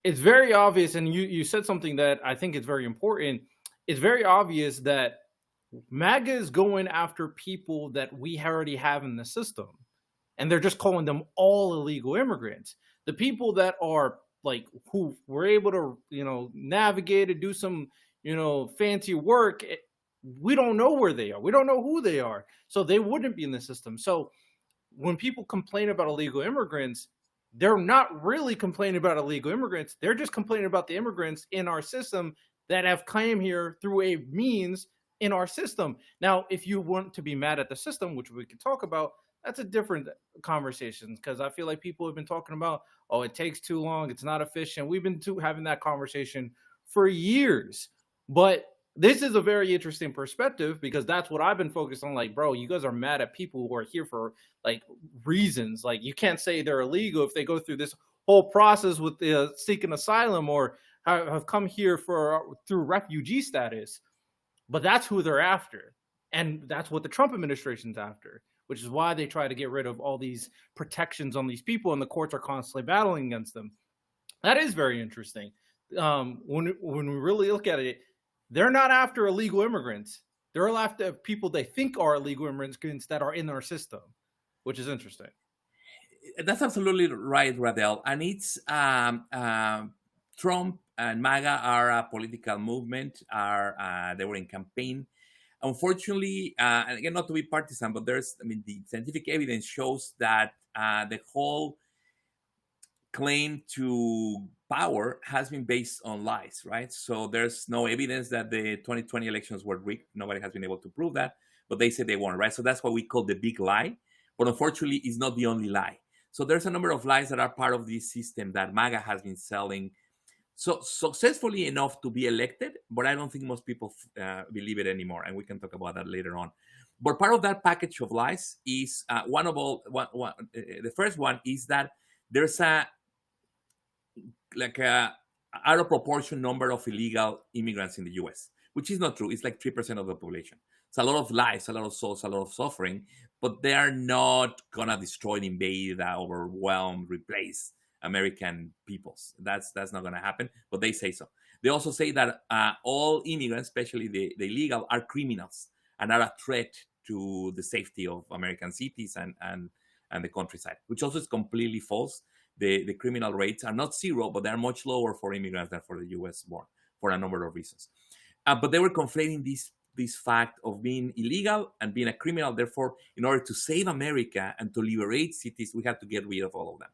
it's very obvious, and you said something that I think is very important. It's very obvious that MAGA is going after people that we already have in the system, and they're just calling them all illegal immigrants. The people that are like who were able to, navigate and do some, fancy work. We don't know where they are. We don't know who they are, so they wouldn't be in the system. So when people complain about illegal immigrants, they're not really complaining about illegal immigrants. They're just complaining about the immigrants in our system that have come here through a means in our system. Now, if you want to be mad at the system, which we could talk about, that's a different conversation, because I feel like people have been talking about, oh, it takes too long, it's not efficient. We've been having that conversation for years. But this is a very interesting perspective, because that's what I've been focused on. Like, bro, you guys are mad at people who are here for like reasons. Like, you can't say they're illegal if they go through this whole process with seeking asylum, or have come here for through refugee status. But that's who they're after, and that's what the Trump administration's after, which is why they try to get rid of all these protections on these people, and the courts are constantly battling against them. That is very interesting. When we really look at it, they're not after illegal immigrants. They're after people they think are illegal immigrants that are in our system, which is interesting. That's absolutely right, Radel. And it's Trump and MAGA are a political movement. They were in campaign. Unfortunately, and again, not to be partisan, but the scientific evidence shows that the whole claim to power has been based on lies, right? So there's no evidence that the 2020 elections were rigged. Nobody has been able to prove that, but they say they won, right? So that's what we call the big lie. But unfortunately, it's not the only lie. So there's a number of lies that are part of this system that MAGA has been selling so successfully enough to be elected, but I don't think most people believe it anymore, and we can talk about that later on. But part of that package of lies is the first one is that there's a out of proportion number of illegal immigrants in the U.S., which is not true. It's like 3% of the population. It's a lot of lives, a lot of souls, a lot of suffering, but they are not gonna destroy, invade, overwhelm, replace American peoples. That's not gonna happen. But they say so. They also say that all immigrants, especially the illegal, are criminals and are a threat to the safety of American cities and the countryside, which also is completely false. The criminal rates are not zero, but they're much lower for immigrants than for the U.S. born, for a number of reasons. But they were conflating this fact of being illegal and being a criminal. Therefore, in order to save America and to liberate cities, we have to get rid of all of them.